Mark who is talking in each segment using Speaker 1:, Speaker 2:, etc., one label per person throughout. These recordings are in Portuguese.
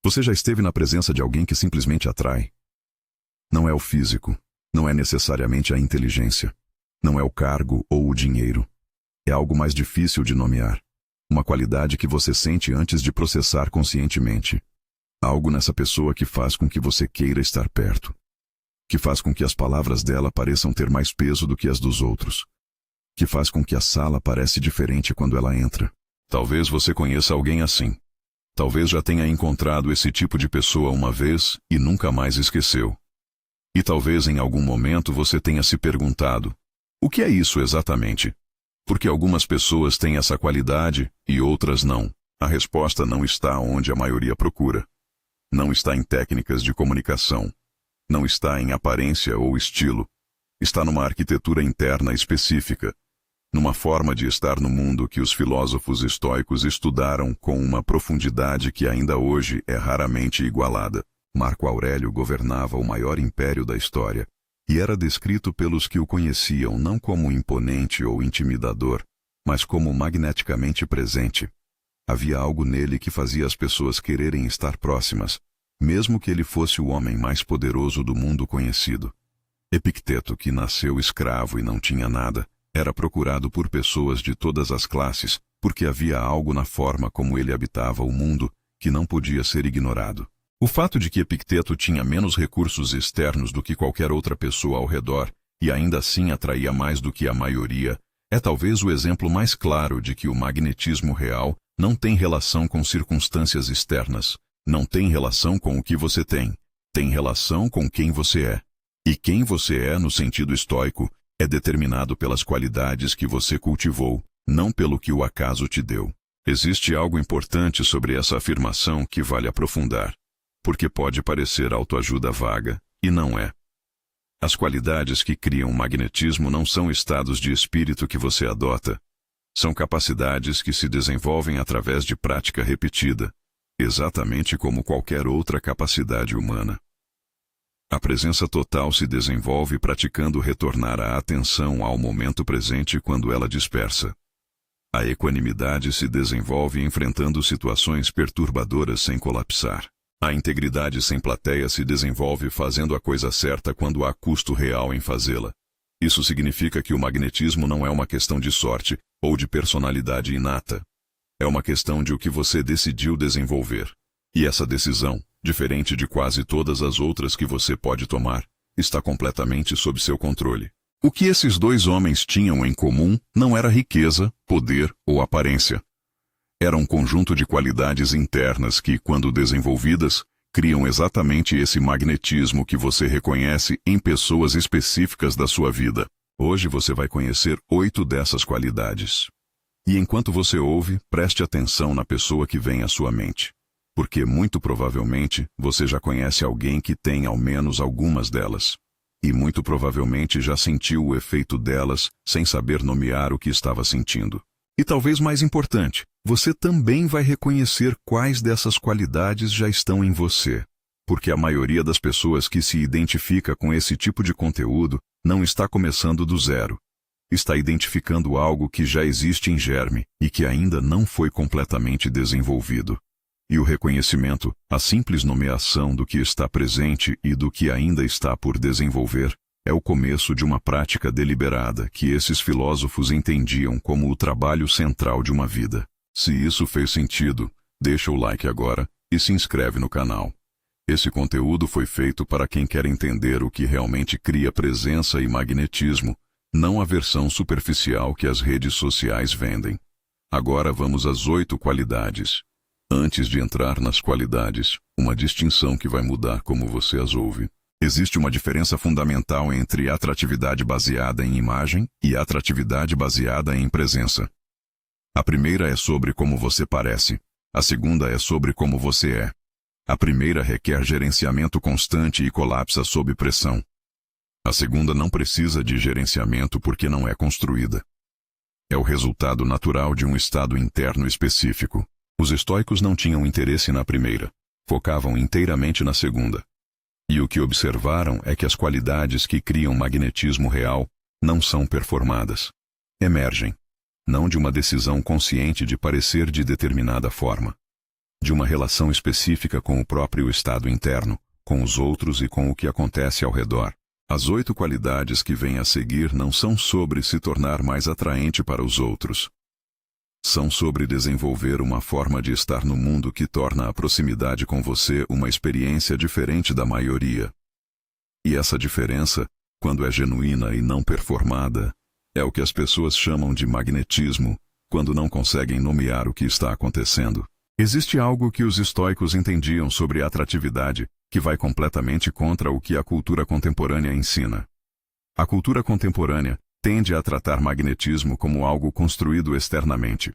Speaker 1: Você já esteve na presença de alguém que simplesmente atrai? Não é o físico, não é necessariamente a inteligência, não é o cargo ou o dinheiro. É algo mais difícil de nomear. Uma qualidade que você sente antes de processar conscientemente. Algo nessa pessoa que faz com que você queira estar perto. Que faz com que as palavras dela pareçam ter mais peso do que as dos outros. Que faz com que a sala pareça diferente quando ela entra. Talvez você conheça alguém assim. Talvez já tenha encontrado esse tipo de pessoa uma vez e nunca mais esqueceu. E talvez em algum momento você tenha se perguntado: o que é isso exatamente? Porque algumas pessoas têm essa qualidade e outras não. A resposta não está onde a maioria procura. Não está em técnicas de comunicação. Não está em aparência ou estilo. Está numa arquitetura interna específica. Numa forma de estar no mundo que os filósofos estoicos estudaram com uma profundidade que ainda hoje é raramente igualada. Marco Aurélio governava o maior império da história, e era descrito pelos que o conheciam não como imponente ou intimidador, mas como magneticamente presente. Havia algo nele que fazia as pessoas quererem estar próximas, mesmo que ele fosse o homem mais poderoso do mundo conhecido. Epicteto, que nasceu escravo e não tinha nada, era procurado por pessoas de todas as classes, porque havia algo na forma como ele habitava o mundo que não podia ser ignorado. O fato de que Epicteto tinha menos recursos externos do que qualquer outra pessoa ao redor, e ainda assim atraía mais do que a maioria, é talvez o exemplo mais claro de que o magnetismo real não tem relação com circunstâncias externas, não tem relação com o que você tem relação com quem você é. E quem você é, no sentido estoico, é determinado pelas qualidades que você cultivou, não pelo que o acaso te deu. Existe algo importante sobre essa afirmação que vale aprofundar, porque pode parecer autoajuda vaga, e não é. As qualidades que criam magnetismo não são estados de espírito que você adota. São capacidades que se desenvolvem através de prática repetida, exatamente como qualquer outra capacidade humana. A presença total se desenvolve praticando retornar a atenção ao momento presente quando ela dispersa. A equanimidade se desenvolve enfrentando situações perturbadoras sem colapsar. A integridade sem plateia se desenvolve fazendo a coisa certa quando há custo real em fazê-la. Isso significa que o magnetismo não é uma questão de sorte ou de personalidade inata. É uma questão de o que você decidiu desenvolver. E essa decisão, diferente de quase todas as outras que você pode tomar, está completamente sob seu controle. O que esses dois homens tinham em comum não era riqueza, poder ou aparência. Era um conjunto de qualidades internas que, quando desenvolvidas, criam exatamente esse magnetismo que você reconhece em pessoas específicas da sua vida. Hoje você vai conhecer 8 dessas qualidades. E enquanto você ouve, preste atenção na pessoa que vem à sua mente. Porque, muito provavelmente, você já conhece alguém que tem ao menos algumas delas. E muito provavelmente já sentiu o efeito delas sem saber nomear o que estava sentindo. E talvez mais importante, você também vai reconhecer quais dessas qualidades já estão em você. Porque a maioria das pessoas que se identifica com esse tipo de conteúdo não está começando do zero. Está identificando algo que já existe em germe e que ainda não foi completamente desenvolvido. E o reconhecimento, a simples nomeação do que está presente e do que ainda está por desenvolver, é o começo de uma prática deliberada que esses filósofos entendiam como o trabalho central de uma vida. Se isso fez sentido, deixa o like agora e se inscreve no canal. Esse conteúdo foi feito para quem quer entender o que realmente cria presença e magnetismo, não a versão superficial que as redes sociais vendem. Agora vamos às 8 qualidades. Antes de entrar nas qualidades, uma distinção que vai mudar como você as ouve. Existe uma diferença fundamental entre atratividade baseada em imagem e atratividade baseada em presença. A primeira é sobre como você parece. A segunda é sobre como você é. A primeira requer gerenciamento constante e colapsa sob pressão. A segunda não precisa de gerenciamento porque não é construída. É o resultado natural de um estado interno específico. Os estoicos não tinham interesse na primeira, focavam inteiramente na segunda. E o que observaram é que as qualidades que criam magnetismo real não são performadas. Emergem, não de uma decisão consciente de parecer de determinada forma, de uma relação específica com o próprio estado interno, com os outros e com o que acontece ao redor. As 8 qualidades que vêm a seguir não são sobre se tornar mais atraente para os outros. São sobre desenvolver uma forma de estar no mundo que torna a proximidade com você uma experiência diferente da maioria. E essa diferença, quando é genuína e não performada, é o que as pessoas chamam de magnetismo, quando não conseguem nomear o que está acontecendo. Existe algo que os estoicos entendiam sobre a atratividade, que vai completamente contra o que a cultura contemporânea ensina. A cultura contemporânea tende a tratar magnetismo como algo construído externamente.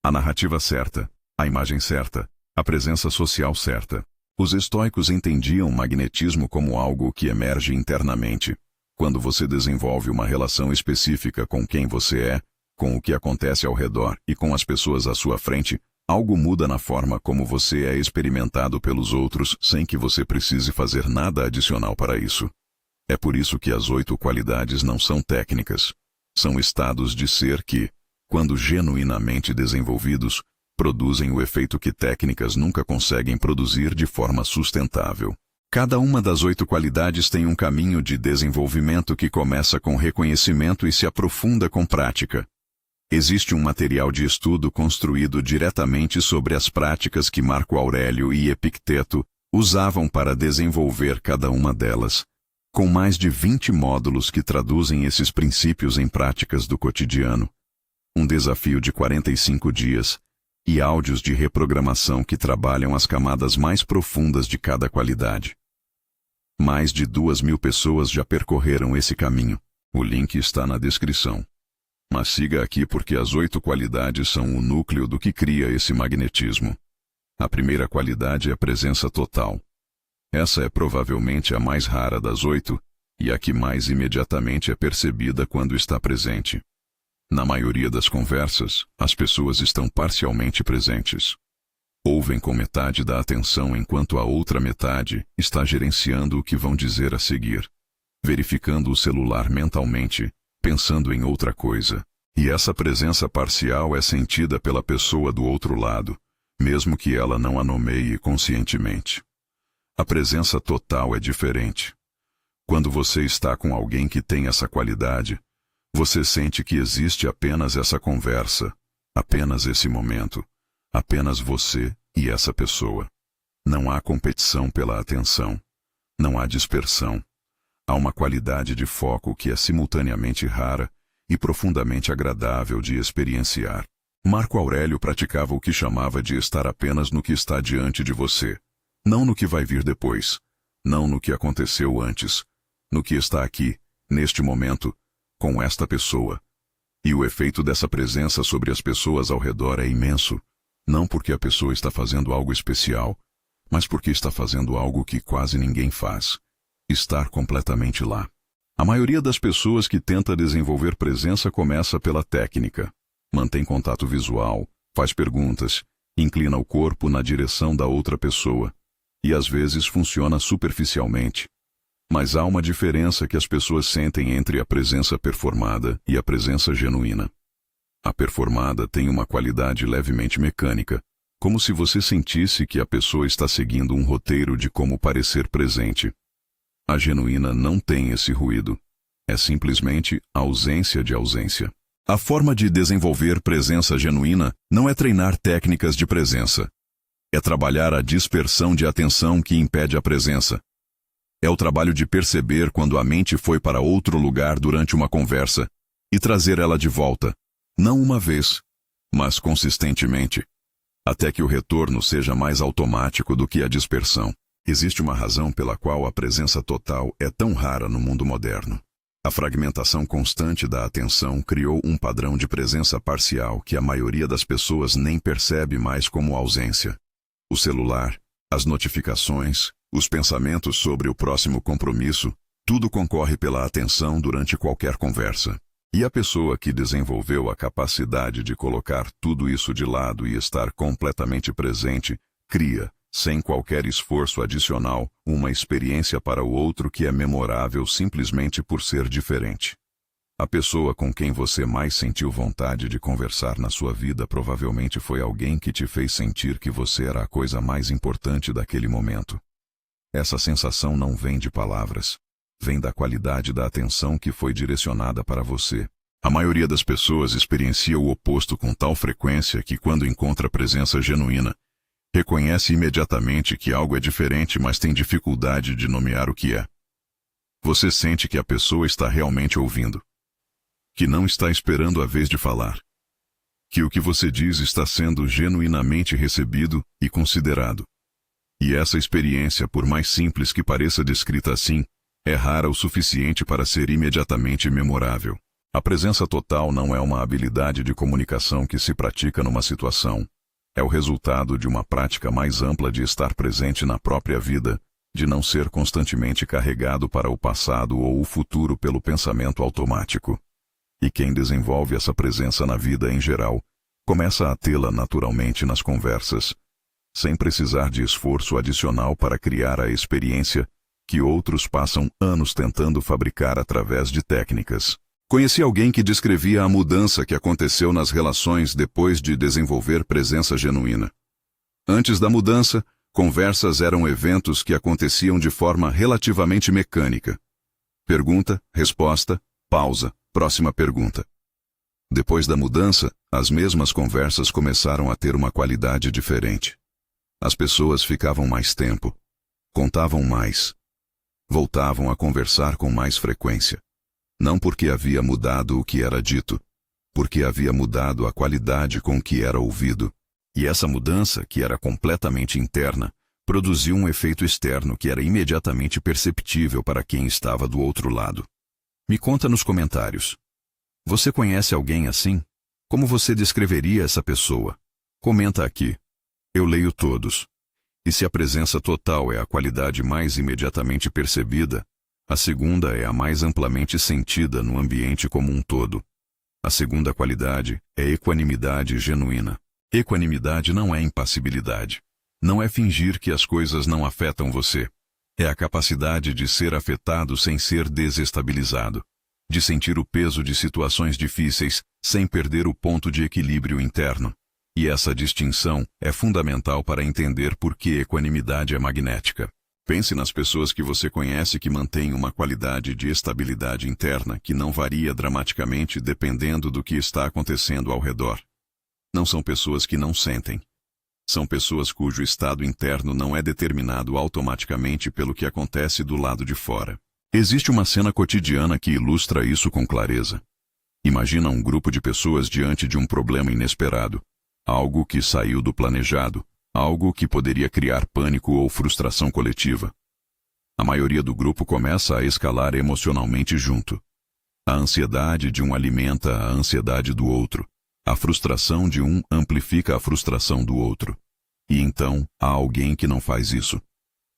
Speaker 1: A narrativa certa, a imagem certa, a presença social certa. Os estoicos entendiam magnetismo como algo que emerge internamente, quando você desenvolve uma relação específica com quem você é, com o que acontece ao redor e com as pessoas à sua frente. Algo muda na forma como você é experimentado pelos outros sem que você precise fazer nada adicional para isso. É por isso que as 8 qualidades não são técnicas. São estados de ser que, quando genuinamente desenvolvidos, produzem o efeito que técnicas nunca conseguem produzir de forma sustentável. Cada uma das 8 qualidades tem um caminho de desenvolvimento que começa com reconhecimento e se aprofunda com prática. Existe um material de estudo construído diretamente sobre as práticas que Marco Aurélio e Epicteto usavam para desenvolver cada uma delas, com mais de 20 módulos que traduzem esses princípios em práticas do cotidiano. Um desafio de 45 dias e áudios de reprogramação que trabalham as camadas mais profundas de cada qualidade. Mais de 2.000 pessoas já percorreram esse caminho. O link está na descrição. Mas siga aqui porque as 8 qualidades são o núcleo do que cria esse magnetismo. A primeira qualidade é a presença total. Essa é provavelmente a mais rara das 8, e a que mais imediatamente é percebida quando está presente. Na maioria das conversas, as pessoas estão parcialmente presentes. Ouvem com metade da atenção enquanto a outra metade está gerenciando o que vão dizer a seguir, verificando o celular mentalmente, pensando em outra coisa. E essa presença parcial é sentida pela pessoa do outro lado, mesmo que ela não a nomeie conscientemente. A presença total é diferente. Quando você está com alguém que tem essa qualidade, você sente que existe apenas essa conversa, apenas esse momento, apenas você e essa pessoa. Não há competição pela atenção. Não há dispersão. Há uma qualidade de foco que é simultaneamente rara e profundamente agradável de experienciar. Marco Aurélio praticava o que chamava de estar apenas no que está diante de você, não no que vai vir depois, não no que aconteceu antes, no que está aqui, neste momento, com esta pessoa. E o efeito dessa presença sobre as pessoas ao redor é imenso, não porque a pessoa está fazendo algo especial, mas porque está fazendo algo que quase ninguém faz. Estar completamente lá. A maioria das pessoas que tenta desenvolver presença começa pela técnica. Mantém contato visual, faz perguntas, inclina o corpo na direção da outra pessoa, e às vezes funciona superficialmente. Mas há uma diferença que as pessoas sentem entre a presença performada e a presença genuína. A performada tem uma qualidade levemente mecânica, como se você sentisse que a pessoa está seguindo um roteiro de como parecer presente. A genuína não tem esse ruído. É simplesmente ausência de ausência. A forma de desenvolver presença genuína não é treinar técnicas de presença. É trabalhar a dispersão de atenção que impede a presença. É o trabalho de perceber quando a mente foi para outro lugar durante uma conversa e trazer ela de volta, não uma vez, mas consistentemente, até que o retorno seja mais automático do que a dispersão. Existe uma razão pela qual a presença total é tão rara no mundo moderno. A fragmentação constante da atenção criou um padrão de presença parcial que a maioria das pessoas nem percebe mais como ausência. O celular, as notificações, os pensamentos sobre o próximo compromisso, tudo concorre pela atenção durante qualquer conversa. E a pessoa que desenvolveu a capacidade de colocar tudo isso de lado e estar completamente presente, cria, sem qualquer esforço adicional, uma experiência para o outro que é memorável simplesmente por ser diferente. A pessoa com quem você mais sentiu vontade de conversar na sua vida provavelmente foi alguém que te fez sentir que você era a coisa mais importante daquele momento. Essa sensação não vem de palavras. Vem da qualidade da atenção que foi direcionada para você. A maioria das pessoas experiencia o oposto com tal frequência que, quando encontra presença genuína, reconhece imediatamente que algo é diferente, mas tem dificuldade de nomear o que é. Você sente que a pessoa está realmente ouvindo, que não está esperando a vez de falar, que o que você diz está sendo genuinamente recebido e considerado. E essa experiência, por mais simples que pareça descrita assim, é rara o suficiente para ser imediatamente memorável. A presença total não é uma habilidade de comunicação que se pratica numa situação. É o resultado de uma prática mais ampla de estar presente na própria vida, de não ser constantemente carregado para o passado ou o futuro pelo pensamento automático. E quem desenvolve essa presença na vida em geral, começa a tê-la naturalmente nas conversas, sem precisar de esforço adicional para criar a experiência que outros passam anos tentando fabricar através de técnicas. Conheci alguém que descrevia a mudança que aconteceu nas relações depois de desenvolver presença genuína. Antes da mudança, conversas eram eventos que aconteciam de forma relativamente mecânica. Pergunta, resposta, pausa, próxima pergunta. Depois da mudança, as mesmas conversas começaram a ter uma qualidade diferente. As pessoas ficavam mais tempo, contavam mais, voltavam a conversar com mais frequência. Não porque havia mudado o que era dito, porque havia mudado a qualidade com que era ouvido. E essa mudança, que era completamente interna, produziu um efeito externo que era imediatamente perceptível para quem estava do outro lado. Me conta nos comentários. Você conhece alguém assim? Como você descreveria essa pessoa? Comenta aqui. Eu leio todos. E se a presença total é a qualidade mais imediatamente percebida, a segunda é a mais amplamente sentida no ambiente como um todo. A segunda qualidade é equanimidade genuína. Equanimidade não é impassibilidade. Não é fingir que as coisas não afetam você. É a capacidade de ser afetado sem ser desestabilizado. De sentir o peso de situações difíceis sem perder o ponto de equilíbrio interno. E essa distinção é fundamental para entender por que equanimidade é magnética. Pense nas pessoas que você conhece que mantêm uma qualidade de estabilidade interna que não varia dramaticamente dependendo do que está acontecendo ao redor. Não são pessoas que não sentem. São pessoas cujo estado interno não é determinado automaticamente pelo que acontece do lado de fora. Existe uma cena cotidiana que ilustra isso com clareza. Imagina um grupo de pessoas diante de um problema inesperado, algo que saiu do planejado, algo que poderia criar pânico ou frustração coletiva. A maioria do grupo começa a escalar emocionalmente junto. A ansiedade de um alimenta a ansiedade do outro. A frustração de um amplifica a frustração do outro. E então, há alguém que não faz isso.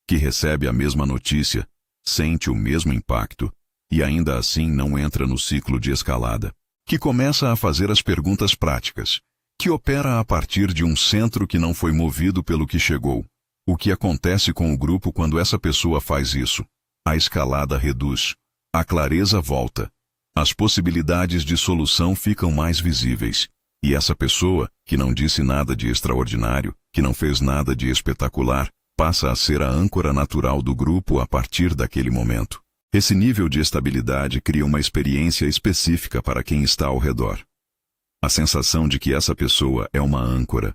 Speaker 1: Que recebe a mesma notícia, sente o mesmo impacto, e ainda assim não entra no ciclo de escalada. Que começa a fazer as perguntas práticas. Que opera a partir de um centro que não foi movido pelo que chegou. O que acontece com o grupo quando essa pessoa faz isso? A escalada reduz. A clareza volta. As possibilidades de solução ficam mais visíveis. E essa pessoa, que não disse nada de extraordinário, que não fez nada de espetacular, passa a ser a âncora natural do grupo a partir daquele momento. Esse nível de estabilidade cria uma experiência específica para quem está ao redor. A sensação de que essa pessoa é uma âncora.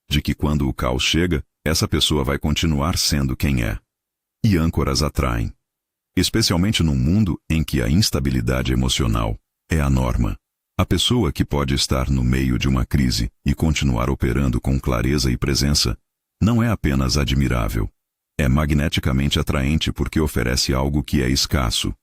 Speaker 1: De que quando o caos chega, essa pessoa vai continuar sendo quem é. E âncoras atraem. Especialmente num mundo em que a instabilidade emocional é a norma. A pessoa que pode estar no meio de uma crise e continuar operando com clareza e presença, não é apenas admirável. É magneticamente atraente porque oferece algo que é escasso.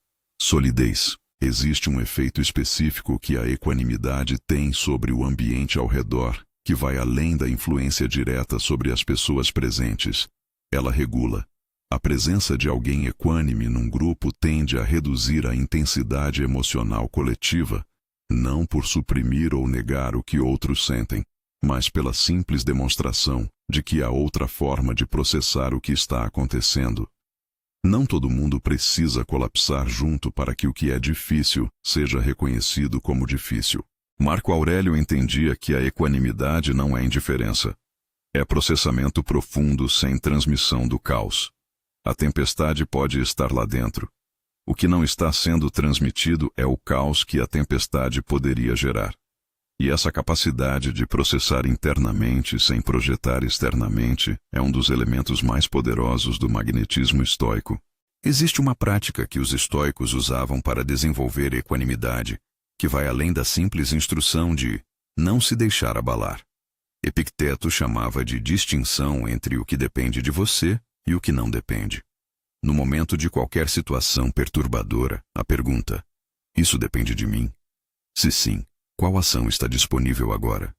Speaker 1: Solidez. Existe um efeito específico que a equanimidade tem sobre o ambiente ao redor, que vai além da influência direta sobre as pessoas presentes. Ela regula. A presença de alguém equânime num grupo tende a reduzir a intensidade emocional coletiva, não por suprimir ou negar o que outros sentem, mas pela simples demonstração de que há outra forma de processar o que está acontecendo. Não todo mundo precisa colapsar junto para que o que é difícil seja reconhecido como difícil. Marco Aurélio entendia que a equanimidade não é indiferença. É processamento profundo sem transmissão do caos. A tempestade pode estar lá dentro. O que não está sendo transmitido é o caos que a tempestade poderia gerar. E essa capacidade de processar internamente sem projetar externamente é um dos elementos mais poderosos do magnetismo estoico. Existe uma prática que os estoicos usavam para desenvolver equanimidade, que vai além da simples instrução de não se deixar abalar. Epicteto chamava de distinção entre o que depende de você e o que não depende. No momento de qualquer situação perturbadora, a pergunta: isso depende de mim? Se sim, qual ação está disponível agora?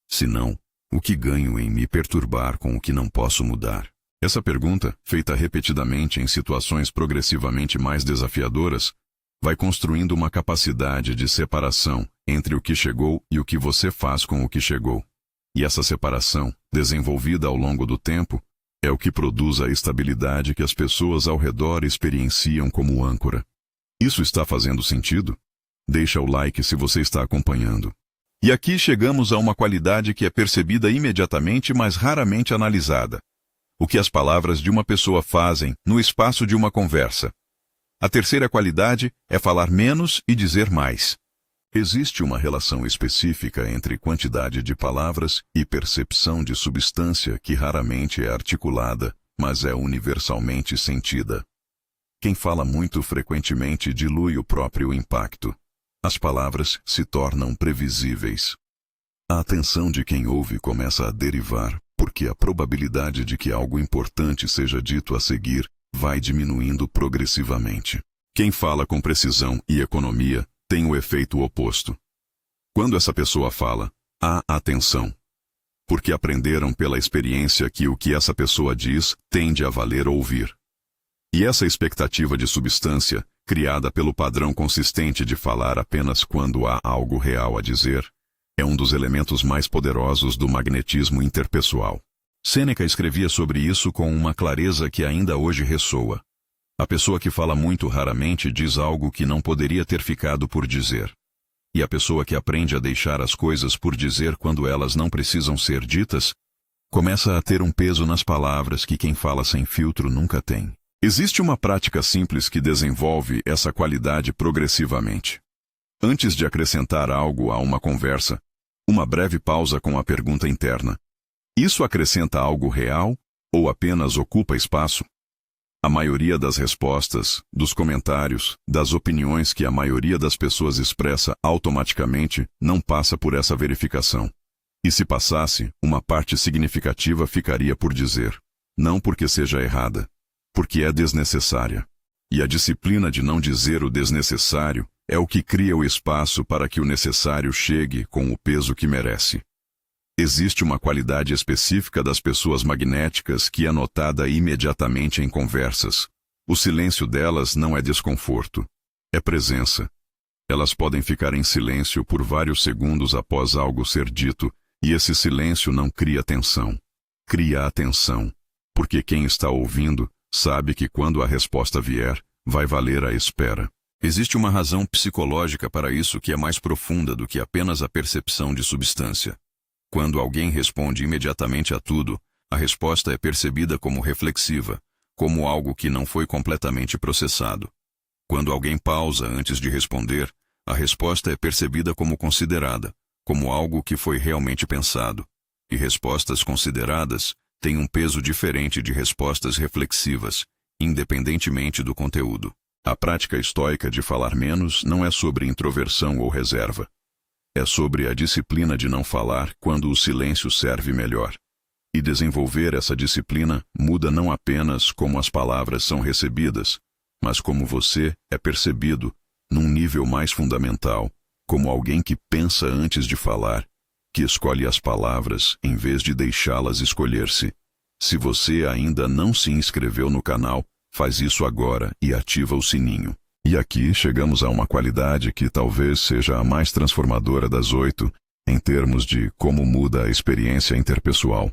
Speaker 1: Se não, o que ganho em me perturbar com o que não posso mudar? Essa pergunta, feita repetidamente em situações progressivamente mais desafiadoras, vai construindo uma capacidade de separação entre o que chegou e o que você faz com o que chegou. E essa separação, desenvolvida ao longo do tempo, é o que produz a estabilidade que as pessoas ao redor experienciam como âncora. Isso está fazendo sentido? Deixa o like se você está acompanhando. E aqui chegamos a uma qualidade que é percebida imediatamente, mas raramente analisada. O que as palavras de uma pessoa fazem no espaço de uma conversa. A terceira qualidade é falar menos e dizer mais. Existe uma relação específica entre quantidade de palavras e percepção de substância que raramente é articulada, mas é universalmente sentida. Quem fala muito frequentemente dilui o próprio impacto. As palavras se tornam previsíveis. A atenção de quem ouve começa a derivar, porque a probabilidade de que algo importante seja dito a seguir vai diminuindo progressivamente. Quem fala com precisão e economia tem o efeito oposto. Quando essa pessoa fala, há atenção. Porque aprenderam pela experiência que o que essa pessoa diz tende a valer ouvir. E essa expectativa de substância, criada pelo padrão consistente de falar apenas quando há algo real a dizer, é um dos elementos mais poderosos do magnetismo interpessoal. Sêneca escrevia sobre isso com uma clareza que ainda hoje ressoa. A pessoa que fala muito raramente diz algo que não poderia ter ficado por dizer. E a pessoa que aprende a deixar as coisas por dizer quando elas não precisam ser ditas, começa a ter um peso nas palavras que quem fala sem filtro nunca tem. Existe uma prática simples que desenvolve essa qualidade progressivamente. Antes de acrescentar algo a uma conversa, uma breve pausa com a pergunta interna: isso acrescenta algo real ou apenas ocupa espaço? A maioria das respostas, dos comentários, das opiniões que a maioria das pessoas expressa automaticamente não passa por essa verificação. E se passasse, uma parte significativa ficaria por dizer. Não porque seja errada, porque é desnecessária. E a disciplina de não dizer o desnecessário é o que cria o espaço para que o necessário chegue com o peso que merece. Existe uma qualidade específica das pessoas magnéticas que é notada imediatamente em conversas. O silêncio delas não é desconforto, é presença. Elas podem ficar em silêncio por vários segundos após algo ser dito, e esse silêncio não cria tensão. Cria atenção, porque quem está ouvindo sabe que quando a resposta vier, vai valer a espera. Existe uma razão psicológica para isso que é mais profunda do que apenas a percepção de substância. Quando alguém responde imediatamente a tudo, a resposta é percebida como reflexiva, como algo que não foi completamente processado. Quando alguém pausa antes de responder, a resposta é percebida como considerada, como algo que foi realmente pensado. E respostas consideradas têm um peso diferente de respostas reflexivas, independentemente do conteúdo. A prática estoica de falar menos não é sobre introversão ou reserva. É sobre a disciplina de não falar quando o silêncio serve melhor. E desenvolver essa disciplina muda não apenas como as palavras são recebidas, mas como você é percebido, num nível mais fundamental, como alguém que pensa antes de falar, que escolhe as palavras em vez de deixá-las escolher-se. Se você ainda não se inscreveu no canal, faz isso agora e ativa o sininho. E aqui chegamos a uma qualidade que talvez seja a mais transformadora das 8, em termos de como muda a experiência interpessoal.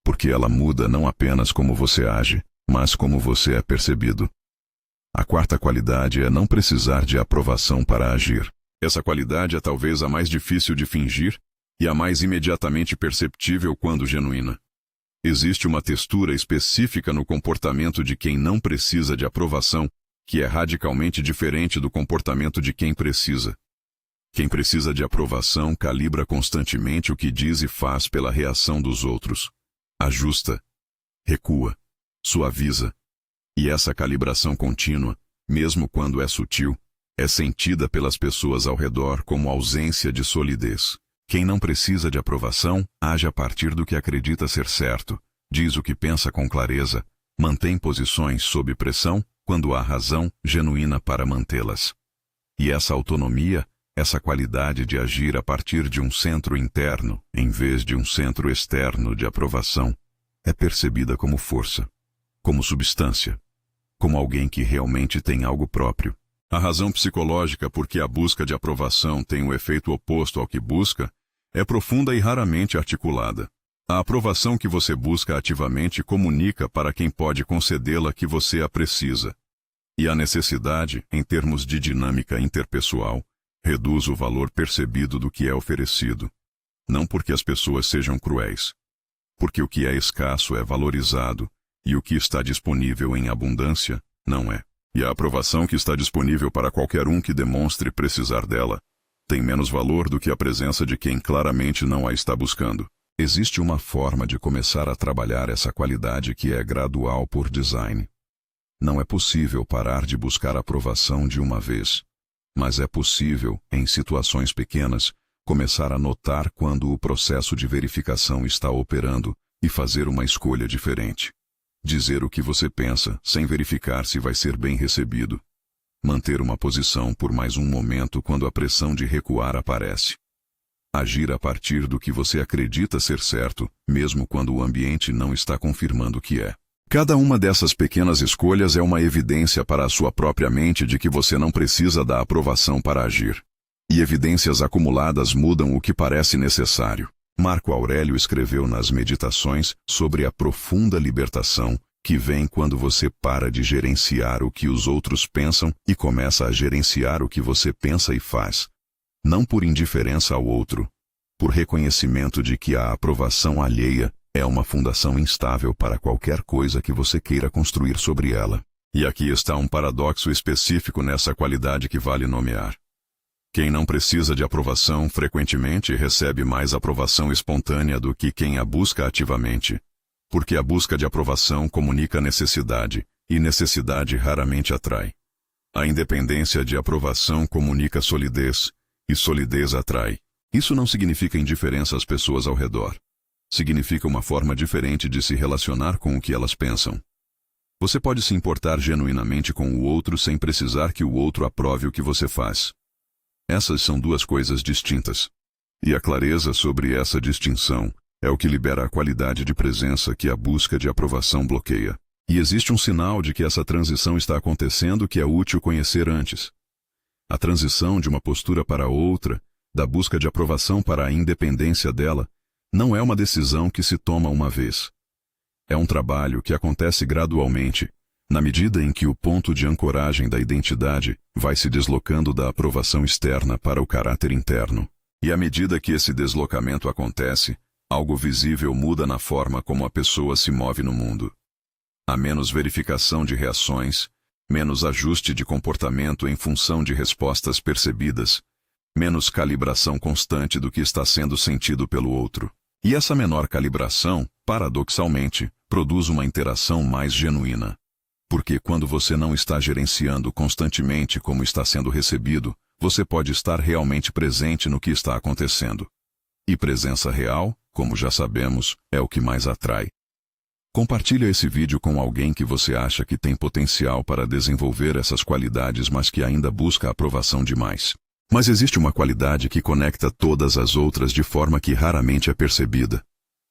Speaker 1: Porque ela muda não apenas como você age, mas como você é percebido. A quarta qualidade é não precisar de aprovação para agir. Essa qualidade é talvez a mais difícil de fingir e a mais imediatamente perceptível quando genuína. Existe uma textura específica no comportamento de quem não precisa de aprovação, que é radicalmente diferente do comportamento de quem precisa. Quem precisa de aprovação calibra constantemente o que diz e faz pela reação dos outros. Ajusta, recua, suaviza. E essa calibração contínua, mesmo quando é sutil, é sentida pelas pessoas ao redor como ausência de solidez. Quem não precisa de aprovação, age a partir do que acredita ser certo, diz o que pensa com clareza, mantém posições sob pressão quando há razão genuína para mantê-las. E essa autonomia, essa qualidade de agir a partir de um centro interno, em vez de um centro externo de aprovação, é percebida como força, como substância, como alguém que realmente tem algo próprio. A razão psicológica por que a busca de aprovação tem um efeito oposto ao que busca é profunda e raramente articulada. A aprovação que você busca ativamente comunica para quem pode concedê-la que você a precisa. E a necessidade, em termos de dinâmica interpessoal, reduz o valor percebido do que é oferecido. Não porque as pessoas sejam cruéis. Porque o que é escasso é valorizado, e o que está disponível em abundância, não é. E a aprovação que está disponível para qualquer um que demonstre precisar dela, tem menos valor do que a presença de quem claramente não a está buscando. Existe uma forma de começar a trabalhar essa qualidade que é gradual por design. Não é possível parar de buscar aprovação de uma vez, mas é possível, em situações pequenas, começar a notar quando o processo de verificação está operando e fazer uma escolha diferente. Dizer o que você pensa, sem verificar se vai ser bem recebido. Manter uma posição por mais um momento quando a pressão de recuar aparece. Agir a partir do que você acredita ser certo, mesmo quando o ambiente não está confirmando que é. Cada uma dessas pequenas escolhas é uma evidência para a sua própria mente de que você não precisa da aprovação para agir. E evidências acumuladas mudam o que parece necessário. Marco Aurélio escreveu nas Meditações sobre a profunda libertação que vem quando você para de gerenciar o que os outros pensam e começa a gerenciar o que você pensa e faz. Não por indiferença ao outro, por reconhecimento de que a aprovação alheia é uma fundação instável para qualquer coisa que você queira construir sobre ela. E aqui está um paradoxo específico nessa qualidade que vale nomear. Quem não precisa de aprovação frequentemente recebe mais aprovação espontânea do que quem a busca ativamente. Porque a busca de aprovação comunica necessidade, e necessidade raramente atrai. A independência de aprovação comunica solidez, e solidez atrai. Isso não significa indiferença às pessoas ao redor. Significa uma forma diferente de se relacionar com o que elas pensam. Você pode se importar genuinamente com o outro sem precisar que o outro aprove o que você faz. Essas são duas coisas distintas. E a clareza sobre essa distinção é o que libera a qualidade de presença que a busca de aprovação bloqueia. E existe um sinal de que essa transição está acontecendo que é útil conhecer antes. A transição de uma postura para outra, da busca de aprovação para a independência dela, não é uma decisão que se toma uma vez. É um trabalho que acontece gradualmente, na medida em que o ponto de ancoragem da identidade vai se deslocando da aprovação externa para o caráter interno. E à medida que esse deslocamento acontece, algo visível muda na forma como a pessoa se move no mundo. Há menos verificação de reações, menos ajuste de comportamento em função de respostas percebidas, menos calibração constante do que está sendo sentido pelo outro. E essa menor calibração, paradoxalmente, produz uma interação mais genuína. Porque quando você não está gerenciando constantemente como está sendo recebido, você pode estar realmente presente no que está acontecendo. E presença real, como já sabemos, é o que mais atrai. Compartilhe esse vídeo com alguém que você acha que tem potencial para desenvolver essas qualidades, mas que ainda busca a aprovação demais. Mas existe uma qualidade que conecta todas as outras de forma que raramente é percebida.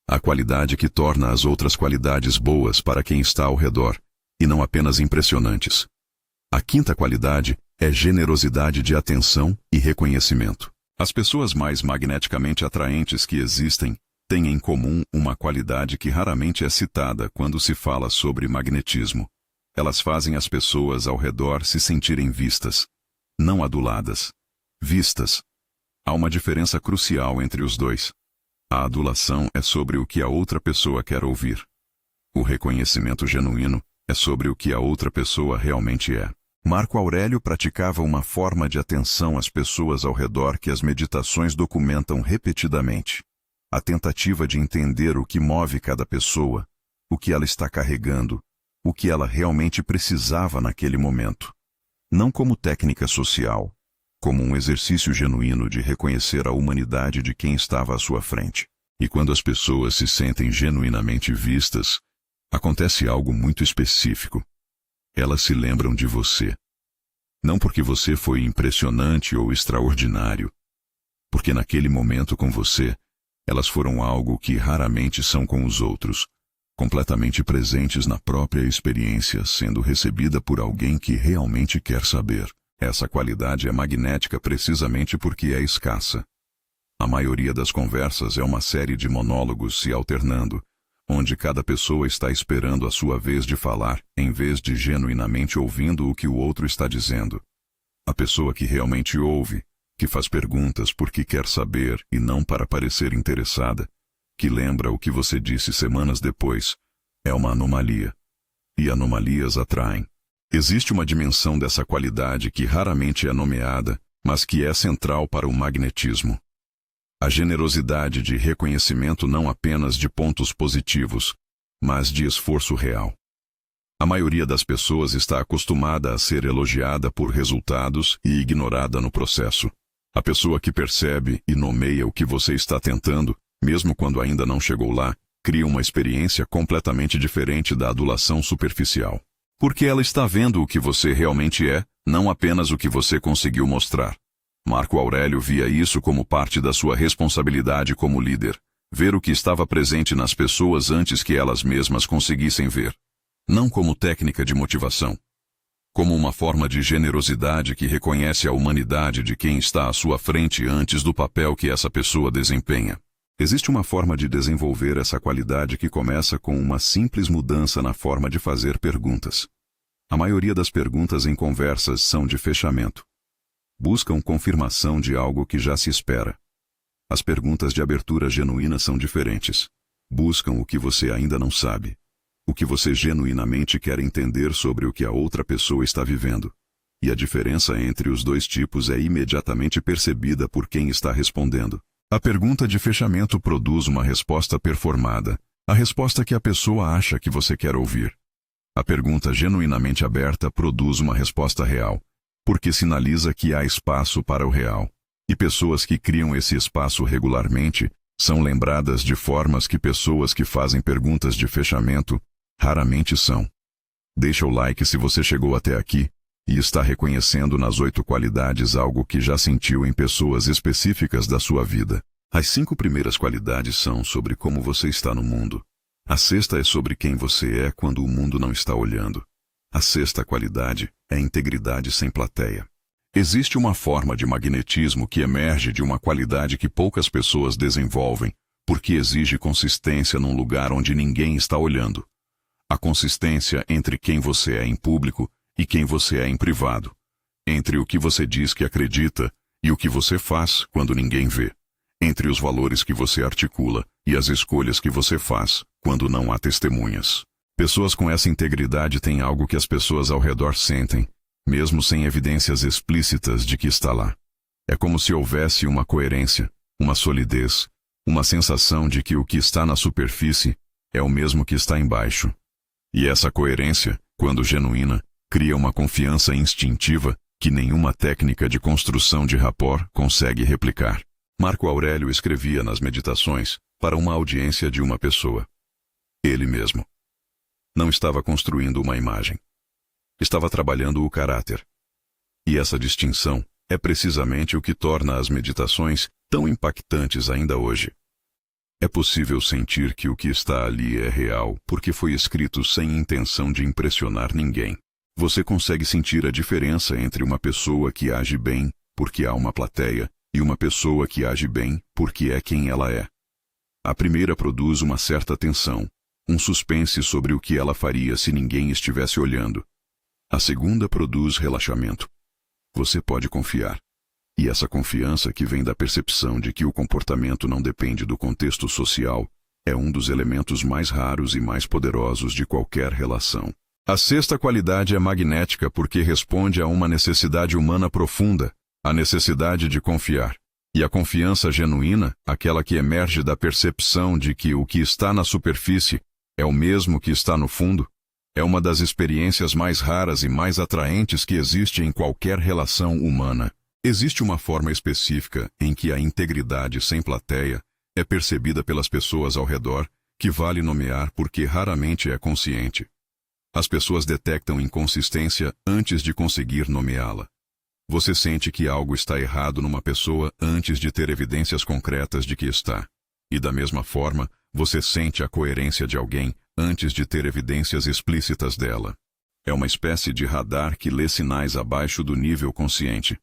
Speaker 1: A qualidade que torna as outras qualidades boas para quem está ao redor, e não apenas impressionantes. A quinta qualidade é generosidade de atenção e reconhecimento. As pessoas mais magneticamente atraentes que existem têm em comum uma qualidade que raramente é citada quando se fala sobre magnetismo. Elas fazem as pessoas ao redor se sentirem vistas, não aduladas. Vistas. Há uma diferença crucial entre os dois. A adulação é sobre o que a outra pessoa quer ouvir. O reconhecimento genuíno é sobre o que a outra pessoa realmente é. Marco Aurélio praticava uma forma de atenção às pessoas ao redor que as meditações documentam repetidamente. A tentativa de entender o que move cada pessoa, o que ela está carregando, o que ela realmente precisava naquele momento. Não como técnica social, como um exercício genuíno de reconhecer a humanidade de quem estava à sua frente. E quando as pessoas se sentem genuinamente vistas, acontece algo muito específico. Elas se lembram de você. Não porque você foi impressionante ou extraordinário, porque naquele momento com você, elas foram algo que raramente são com os outros, completamente presentes na própria experiência, sendo recebida por alguém que realmente quer saber. Essa qualidade é magnética precisamente porque é escassa. A maioria das conversas é uma série de monólogos se alternando, onde cada pessoa está esperando a sua vez de falar, em vez de genuinamente ouvindo o que o outro está dizendo. A pessoa que realmente ouve, que faz perguntas porque quer saber e não para parecer interessada, que lembra o que você disse semanas depois, é uma anomalia. E anomalias atraem. Existe uma dimensão dessa qualidade que raramente é nomeada, mas que é central para o magnetismo. A generosidade de reconhecimento não apenas de pontos positivos, mas de esforço real. A maioria das pessoas está acostumada a ser elogiada por resultados e ignorada no processo. A pessoa que percebe e nomeia o que você está tentando, mesmo quando ainda não chegou lá, cria uma experiência completamente diferente da adulação superficial. Porque ela está vendo o que você realmente é, não apenas o que você conseguiu mostrar. Marco Aurélio via isso como parte da sua responsabilidade como líder, ver o que estava presente nas pessoas antes que elas mesmas conseguissem ver. Não como técnica de motivação. Como uma forma de generosidade que reconhece a humanidade de quem está à sua frente antes do papel que essa pessoa desempenha. Existe uma forma de desenvolver essa qualidade que começa com uma simples mudança na forma de fazer perguntas. A maioria das perguntas em conversas são de fechamento. Buscam confirmação de algo que já se espera. As perguntas de abertura genuína são diferentes. Buscam o que você ainda não sabe. O que você genuinamente quer entender sobre o que a outra pessoa está vivendo. E a diferença entre os dois tipos é imediatamente percebida por quem está respondendo. A pergunta de fechamento produz uma resposta performada, a resposta que a pessoa acha que você quer ouvir. A pergunta genuinamente aberta produz uma resposta real, porque sinaliza que há espaço para o real. E pessoas que criam esse espaço regularmente são lembradas de formas que pessoas que fazem perguntas de fechamento raramente são. Deixa o like se você chegou até aqui e está reconhecendo nas 8 qualidades algo que já sentiu em pessoas específicas da sua vida. As 5 primeiras qualidades são sobre como você está no mundo. A sexta é sobre quem você é quando o mundo não está olhando. A sexta qualidade é integridade sem plateia. Existe uma forma de magnetismo que emerge de uma qualidade que poucas pessoas desenvolvem, porque exige consistência num lugar onde ninguém está olhando. A consistência entre quem você é em público e quem você é em privado. Entre o que você diz que acredita e o que você faz quando ninguém vê. Entre os valores que você articula e as escolhas que você faz quando não há testemunhas. Pessoas com essa integridade têm algo que as pessoas ao redor sentem, mesmo sem evidências explícitas de que está lá. É como se houvesse uma coerência, uma solidez, uma sensação de que o que está na superfície é o mesmo que está embaixo. E essa coerência, quando genuína, cria uma confiança instintiva que nenhuma técnica de construção de rapport consegue replicar. Marco Aurélio escrevia nas Meditações para uma audiência de uma pessoa. Ele mesmo. Não estava construindo uma imagem. Estava trabalhando o caráter. E essa distinção é precisamente o que torna as Meditações tão impactantes ainda hoje. É possível sentir que o que está ali é real porque foi escrito sem intenção de impressionar ninguém. Você consegue sentir a diferença entre uma pessoa que age bem porque há uma plateia e uma pessoa que age bem porque é quem ela é. A primeira produz uma certa tensão, um suspense sobre o que ela faria se ninguém estivesse olhando. A segunda produz relaxamento. Você pode confiar. E essa confiança, que vem da percepção de que o comportamento não depende do contexto social, é um dos elementos mais raros e mais poderosos de qualquer relação. A sexta qualidade é magnética porque responde a uma necessidade humana profunda, a necessidade de confiar. E a confiança genuína, aquela que emerge da percepção de que o que está na superfície é o mesmo que está no fundo, é uma das experiências mais raras e mais atraentes que existe em qualquer relação humana. Existe uma forma específica em que a integridade sem plateia é percebida pelas pessoas ao redor, que vale nomear porque raramente é consciente. As pessoas detectam inconsistência antes de conseguir nomeá-la. Você sente que algo está errado numa pessoa antes de ter evidências concretas de que está. E da mesma forma, você sente a coerência de alguém antes de ter evidências explícitas dela. É uma espécie de radar que lê sinais abaixo do nível consciente.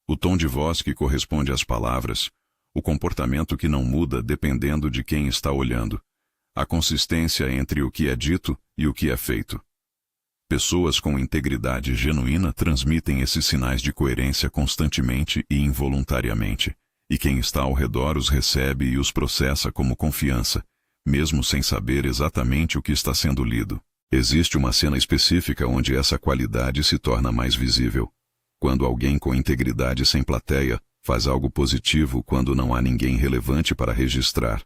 Speaker 1: O tom de voz que corresponde às palavras, o comportamento que não muda dependendo de quem está olhando, a consistência entre o que é dito e o que é feito. Pessoas com integridade genuína transmitem esses sinais de coerência constantemente e involuntariamente, e quem está ao redor os recebe e os processa como confiança, mesmo sem saber exatamente o que está sendo lido. Existe uma cena específica onde essa qualidade se torna mais visível. Quando alguém com integridade sem plateia faz algo positivo quando não há ninguém relevante para registrar.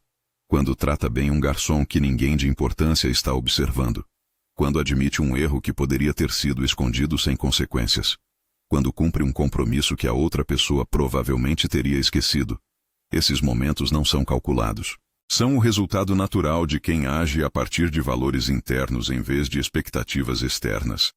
Speaker 1: Quando trata bem um garçom que ninguém de importância está observando. Quando admite um erro que poderia ter sido escondido sem consequências. Quando cumpre um compromisso que a outra pessoa provavelmente teria esquecido. Esses momentos não são calculados. São o resultado natural de quem age a partir de valores internos em vez de expectativas externas.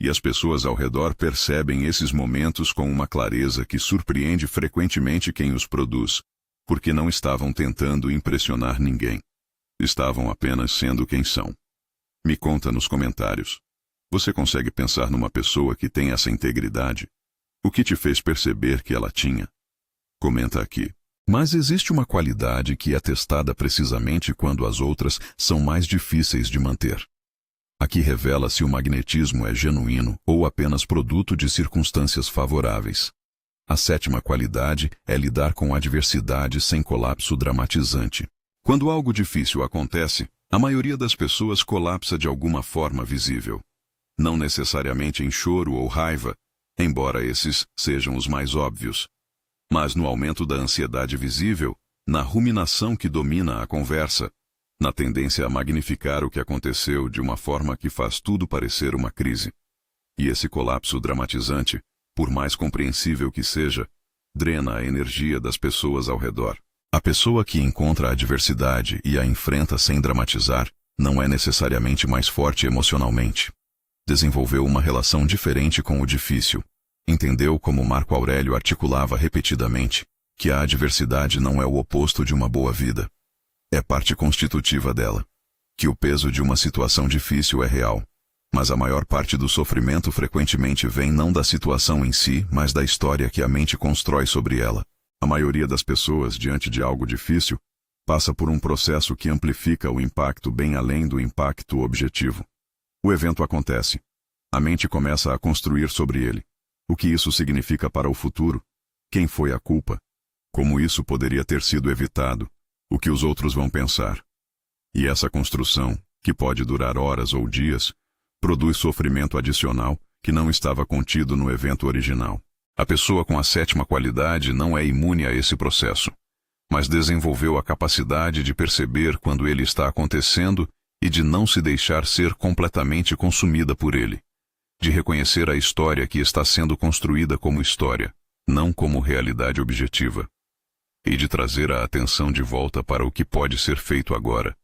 Speaker 1: E as pessoas ao redor percebem esses momentos com uma clareza que surpreende frequentemente quem os produz, porque não estavam tentando impressionar ninguém. Estavam apenas sendo quem são. Me conta nos comentários. Você consegue pensar numa pessoa que tem essa integridade? O que te fez perceber que ela tinha? Comenta aqui. Mas existe uma qualidade que é testada precisamente quando as outras são mais difíceis de manter. Aqui revela se o magnetismo é genuíno ou apenas produto de circunstâncias favoráveis. A sétima qualidade é lidar com a adversidade sem colapso dramatizante. Quando algo difícil acontece, a maioria das pessoas colapsa de alguma forma visível. Não necessariamente em choro ou raiva, embora esses sejam os mais óbvios. Mas no aumento da ansiedade visível, na ruminação que domina a conversa, na tendência a magnificar o que aconteceu de uma forma que faz tudo parecer uma crise. E esse colapso dramatizante, por mais compreensível que seja, drena a energia das pessoas ao redor. A pessoa que encontra a adversidade e a enfrenta sem dramatizar, não é necessariamente mais forte emocionalmente. Desenvolveu uma relação diferente com o difícil. Entendeu como Marco Aurélio articulava repetidamente, que a adversidade não é o oposto de uma boa vida. É parte constitutiva dela. Que o peso de uma situação difícil é real. Mas a maior parte do sofrimento frequentemente vem não da situação em si, mas da história que a mente constrói sobre ela. A maioria das pessoas, diante de algo difícil, passa por um processo que amplifica o impacto bem além do impacto objetivo. O evento acontece. A mente começa a construir sobre ele. O que isso significa para o futuro? Quem foi a culpa? Como isso poderia ter sido evitado? O que os outros vão pensar? E essa construção, que pode durar horas ou dias, produz sofrimento adicional que não estava contido no evento original. A pessoa com a sétima qualidade não é imune a esse processo, mas desenvolveu a capacidade de perceber quando ele está acontecendo e de não se deixar ser completamente consumida por ele. De reconhecer a história que está sendo construída como história, não como realidade objetiva. E de trazer a atenção de volta para o que pode ser feito agora,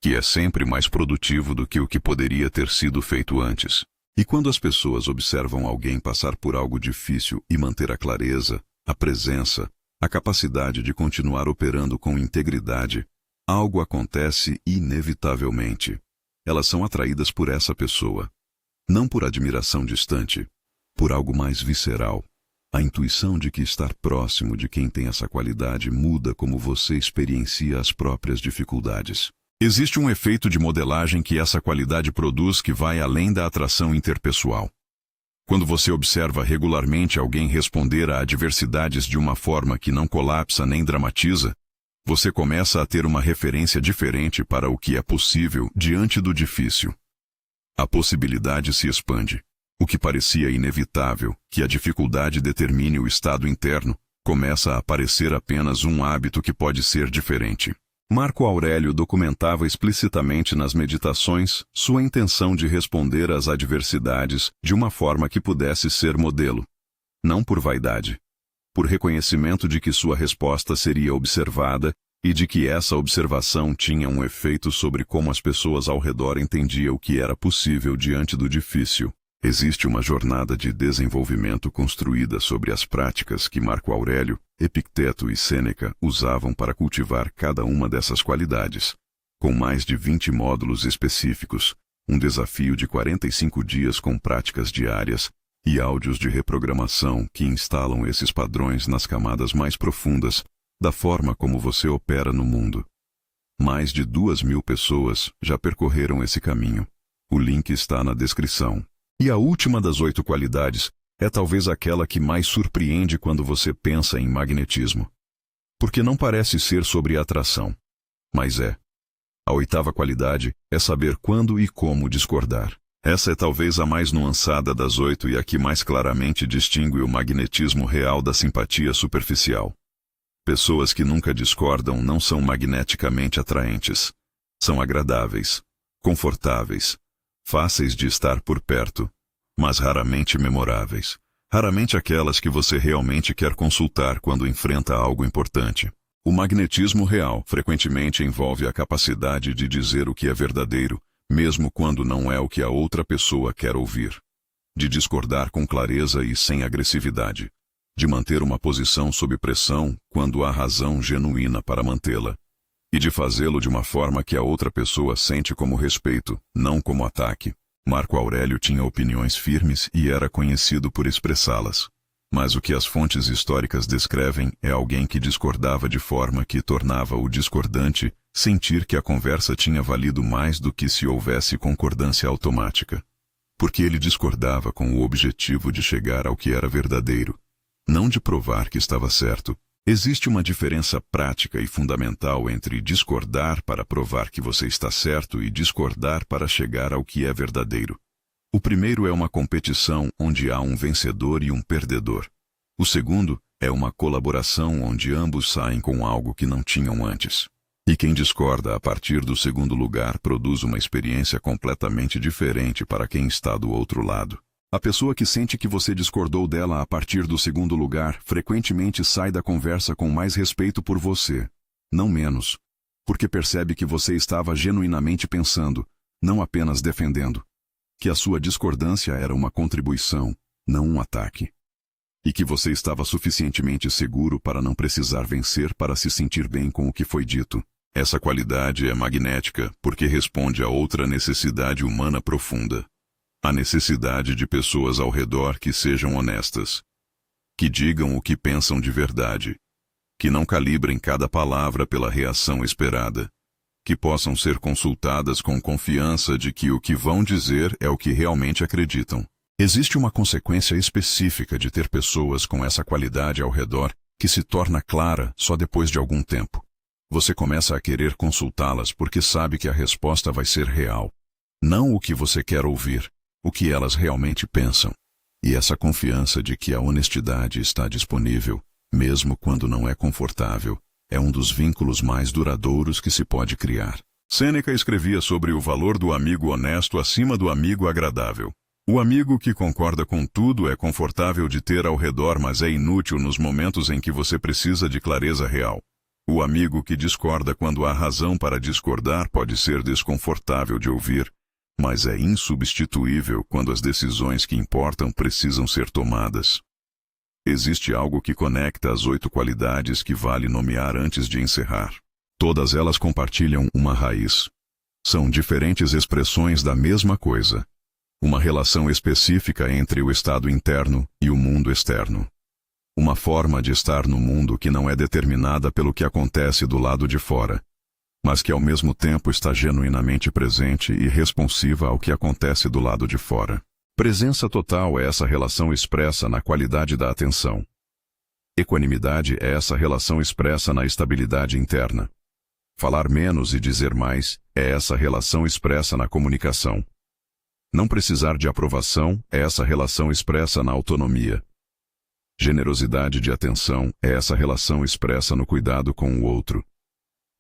Speaker 1: que é sempre mais produtivo do que o que poderia ter sido feito antes. E quando as pessoas observam alguém passar por algo difícil e manter a clareza, a presença, a capacidade de continuar operando com integridade, algo acontece inevitavelmente. Elas são atraídas por essa pessoa. Não por admiração distante, por algo mais visceral. A intuição de que estar próximo de quem tem essa qualidade muda como você experiencia as próprias dificuldades. Existe um efeito de modelagem que essa qualidade produz que vai além da atração interpessoal. Quando você observa regularmente alguém responder a adversidades de uma forma que não colapsa nem dramatiza, você começa a ter uma referência diferente para o que é possível diante do difícil. A possibilidade se expande. O que parecia inevitável, que a dificuldade determine o estado interno, começa a parecer apenas um hábito que pode ser diferente. Marco Aurélio documentava explicitamente nas meditações sua intenção de responder às adversidades de uma forma que pudesse ser modelo. Não por vaidade. Por reconhecimento de que sua resposta seria observada e de que essa observação tinha um efeito sobre como as pessoas ao redor entendiam o que era possível diante do difícil. Existe uma jornada de desenvolvimento construída sobre as práticas que Marco Aurélio, Epicteto e Sêneca usavam para cultivar cada uma dessas qualidades. Com mais de 20 módulos específicos, um desafio de 45 dias com práticas diárias e áudios de reprogramação que instalam esses padrões nas camadas mais profundas da forma como você opera no mundo. Mais de 2.000 pessoas já percorreram esse caminho. O link está na descrição. E a última das 8 qualidades é talvez aquela que mais surpreende quando você pensa em magnetismo. Porque não parece ser sobre atração. Mas é. A 8ª qualidade é saber quando e como discordar. Essa é talvez a mais nuançada das 8 e a que mais claramente distingue o magnetismo real da simpatia superficial. Pessoas que nunca discordam não são magneticamente atraentes. São agradáveis, confortáveis, fáceis de estar por perto, mas raramente memoráveis. Raramente aquelas que você realmente quer consultar quando enfrenta algo importante. O magnetismo real frequentemente envolve a capacidade de dizer o que é verdadeiro, mesmo quando não é o que a outra pessoa quer ouvir. De discordar com clareza e sem agressividade. De manter uma posição sob pressão quando há razão genuína para mantê-la. E de fazê-lo de uma forma que a outra pessoa sente como respeito, não como ataque. Marco Aurélio tinha opiniões firmes e era conhecido por expressá-las. Mas o que as fontes históricas descrevem é alguém que discordava de forma que tornava o discordante sentir que a conversa tinha valido mais do que se houvesse concordância automática. Porque ele discordava com o objetivo de chegar ao que era verdadeiro, não de provar que estava certo. Existe uma diferença prática e fundamental entre discordar para provar que você está certo e discordar para chegar ao que é verdadeiro. O primeiro é uma competição onde há um vencedor e um perdedor. O segundo é uma colaboração onde ambos saem com algo que não tinham antes. E quem discorda a partir do segundo lugar produz uma experiência completamente diferente para quem está do outro lado. A pessoa que sente que você discordou dela a partir do segundo lugar frequentemente sai da conversa com mais respeito por você, não menos, porque percebe que você estava genuinamente pensando, não apenas defendendo, que a sua discordância era uma contribuição, não um ataque. E que você estava suficientemente seguro para não precisar vencer para se sentir bem com o que foi dito. Essa qualidade é magnética porque responde a outra necessidade humana profunda. A necessidade de pessoas ao redor que sejam honestas, que digam o que pensam de verdade, que não calibrem cada palavra pela reação esperada, que possam ser consultadas com confiança de que o que vão dizer é o que realmente acreditam. Existe uma consequência específica de ter pessoas com essa qualidade ao redor que se torna clara só depois de algum tempo. Você começa a querer consultá-las porque sabe que a resposta vai ser real, não o que você quer ouvir. O que elas realmente pensam. E essa confiança de que a honestidade está disponível, mesmo quando não é confortável, é um dos vínculos mais duradouros que se pode criar. Sêneca escrevia sobre o valor do amigo honesto acima do amigo agradável. O amigo que concorda com tudo é confortável de ter ao redor, mas é inútil nos momentos em que você precisa de clareza real. O amigo que discorda quando há razão para discordar pode ser desconfortável de ouvir, mas é insubstituível quando as decisões que importam precisam ser tomadas. Existe algo que conecta as 8 qualidades que vale nomear antes de encerrar. Todas elas compartilham uma raiz. São diferentes expressões da mesma coisa. Uma relação específica entre o estado interno e o mundo externo. Uma forma de estar no mundo que não é determinada pelo que acontece do lado de fora. mas que ao mesmo tempo está genuinamente presente e responsiva ao que acontece do lado de fora. Presença total é essa relação expressa na qualidade da atenção. Equanimidade é essa relação expressa na estabilidade interna. Falar menos e dizer mais é essa relação expressa na comunicação. Não precisar de aprovação é essa relação expressa na autonomia. Generosidade de atenção é essa relação expressa no cuidado com o outro.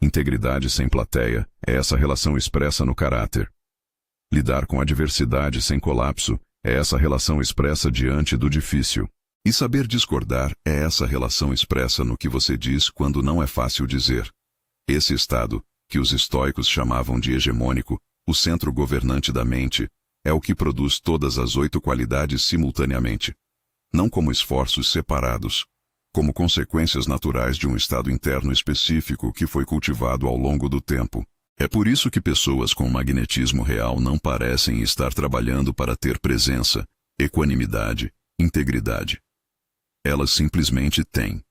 Speaker 1: Integridade sem plateia é essa relação expressa no caráter. Lidar com a adversidade sem colapso é essa relação expressa diante do difícil. E saber discordar é essa relação expressa no que você diz quando não é fácil dizer. Esse estado, que os estoicos chamavam de hegemônico, o centro governante da mente, é o que produz todas as 8 qualidades simultaneamente. Não como esforços separados, como consequências naturais de um estado interno específico que foi cultivado ao longo do tempo. É por isso que pessoas com magnetismo real não parecem estar trabalhando para ter presença, equanimidade, integridade. Elas simplesmente têm.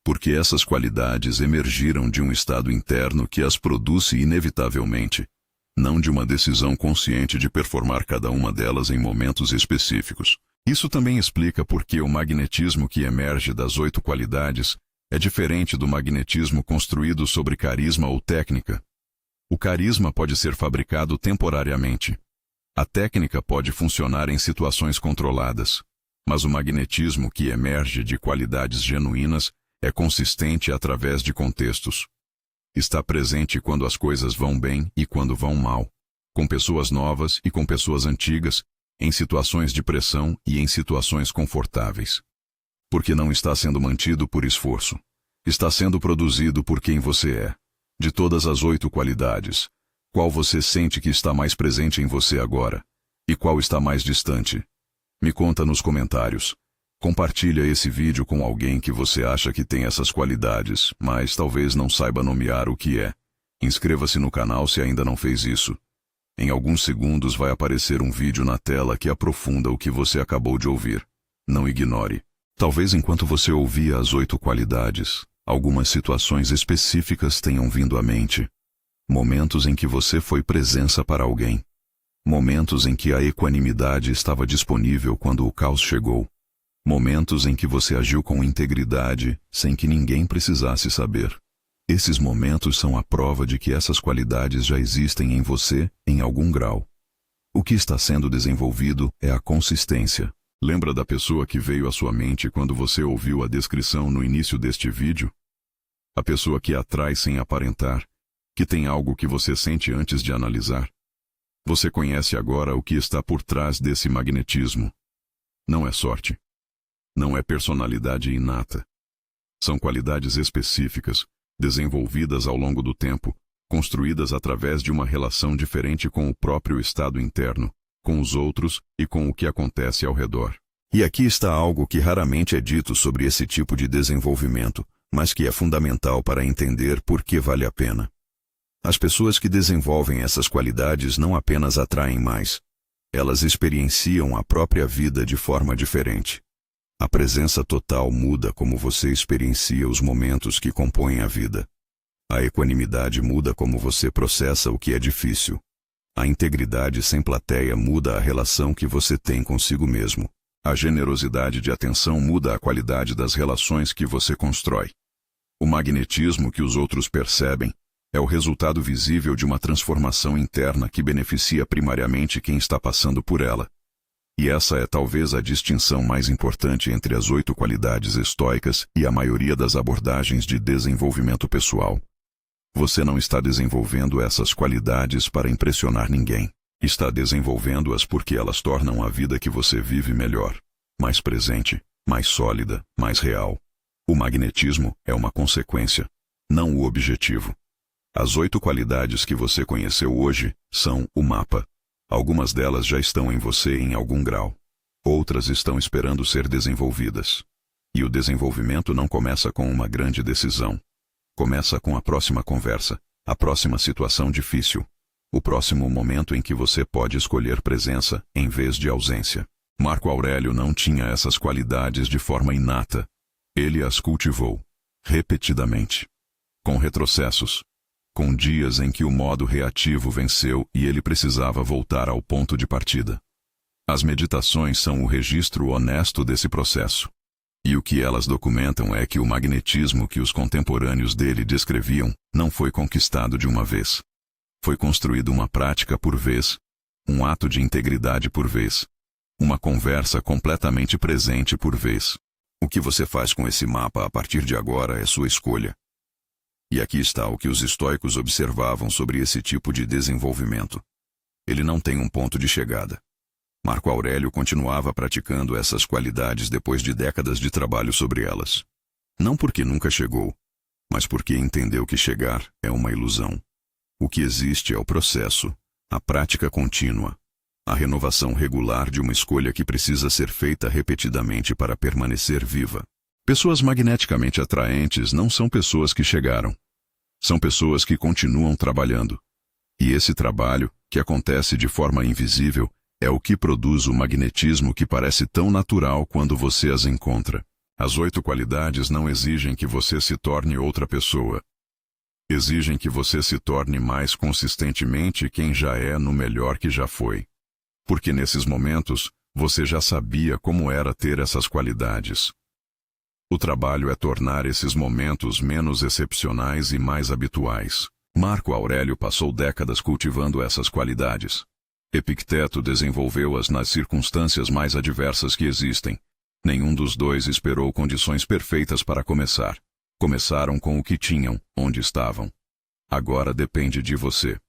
Speaker 1: Porque essas qualidades emergiram de um estado interno que as produz inevitavelmente, não de uma decisão consciente de performar cada uma delas em momentos específicos. Isso também explica por que o magnetismo que emerge das 8 qualidades é diferente do magnetismo construído sobre carisma ou técnica. O carisma pode ser fabricado temporariamente. A técnica pode funcionar em situações controladas. Mas o magnetismo que emerge de qualidades genuínas é consistente através de contextos. Está presente quando as coisas vão bem e quando vão mal, com pessoas novas e com pessoas antigas, em situações de pressão e em situações confortáveis. Porque não está sendo mantido por esforço. Está sendo produzido por quem você é. De todas as 8 qualidades, qual você sente que está mais presente em você agora? E qual está mais distante? Me conta nos comentários. Compartilha esse vídeo com alguém que você acha que tem essas qualidades, mas talvez não saiba nomear o que é. Inscreva-se no canal se ainda não fez isso. Em alguns segundos vai aparecer um vídeo na tela que aprofunda o que você acabou de ouvir. Não ignore. Talvez enquanto você ouvia as 8 qualidades, algumas situações específicas tenham vindo à mente. Momentos em que você foi presença para alguém. Momentos em que a equanimidade estava disponível quando o caos chegou. Momentos em que você agiu com integridade, sem que ninguém precisasse saber. Esses momentos são a prova de que essas qualidades já existem em você, em algum grau. O que está sendo desenvolvido é a consistência. Lembra da pessoa que veio à sua mente quando você ouviu a descrição no início deste vídeo? A pessoa que atrai sem aparentar, que tem algo que você sente antes de analisar. Você conhece agora o que está por trás desse magnetismo. Não é sorte. Não é personalidade inata. São qualidades específicas, desenvolvidas ao longo do tempo, construídas através de uma relação diferente com o próprio estado interno, com os outros e com o que acontece ao redor. E aqui está algo que raramente é dito sobre esse tipo de desenvolvimento, mas que é fundamental para entender por que vale a pena. As pessoas que desenvolvem essas qualidades não apenas atraem mais, elas experienciam a própria vida de forma diferente. A presença total muda como você experiencia os momentos que compõem a vida. A equanimidade muda como você processa o que é difícil. A integridade sem plateia muda a relação que você tem consigo mesmo. A generosidade de atenção muda a qualidade das relações que você constrói. O magnetismo que os outros percebem é o resultado visível de uma transformação interna que beneficia primariamente quem está passando por ela. E essa é talvez a distinção mais importante entre as 8 qualidades estoicas e a maioria das abordagens de desenvolvimento pessoal. Você não está desenvolvendo essas qualidades para impressionar ninguém. Está desenvolvendo-as porque elas tornam a vida que você vive melhor, mais presente, mais sólida, mais real. O magnetismo é uma consequência, não o objetivo. As 8 qualidades que você conheceu hoje são o mapa. Algumas delas já estão em você em algum grau. Outras estão esperando ser desenvolvidas. E o desenvolvimento não começa com uma grande decisão. Começa com a próxima conversa, a próxima situação difícil, o próximo momento em que você pode escolher presença em vez de ausência. Marco Aurélio não tinha essas qualidades de forma inata. Ele as cultivou, repetidamente, com retrocessos, com dias em que o modo reativo venceu e ele precisava voltar ao ponto de partida. As meditações são o registro honesto desse processo. E o que elas documentam é que o magnetismo que os contemporâneos dele descreviam não foi conquistado de uma vez. Foi construído uma prática por vez, um ato de integridade por vez, uma conversa completamente presente por vez. O que você faz com esse mapa a partir de agora é sua escolha. E aqui está o que os estoicos observavam sobre esse tipo de desenvolvimento. Ele não tem um ponto de chegada. Marco Aurélio continuava praticando essas qualidades depois de décadas de trabalho sobre elas. Não porque nunca chegou, mas porque entendeu que chegar é uma ilusão. O que existe é o processo, a prática contínua, a renovação regular de uma escolha que precisa ser feita repetidamente para permanecer viva. Pessoas magneticamente atraentes não são pessoas que chegaram. São pessoas que continuam trabalhando. E esse trabalho, que acontece de forma invisível, é o que produz o magnetismo que parece tão natural quando você as encontra. As 8 qualidades não exigem que você se torne outra pessoa. Exigem que você se torne mais consistentemente quem já é no melhor que já foi. Porque nesses momentos, você já sabia como era ter essas qualidades. O trabalho é tornar esses momentos menos excepcionais e mais habituais. Marco Aurélio passou décadas cultivando essas qualidades. Epicteto desenvolveu-as nas circunstâncias mais adversas que existem. Nenhum dos dois esperou condições perfeitas para começar. Começaram com o que tinham, onde estavam. Agora depende de você.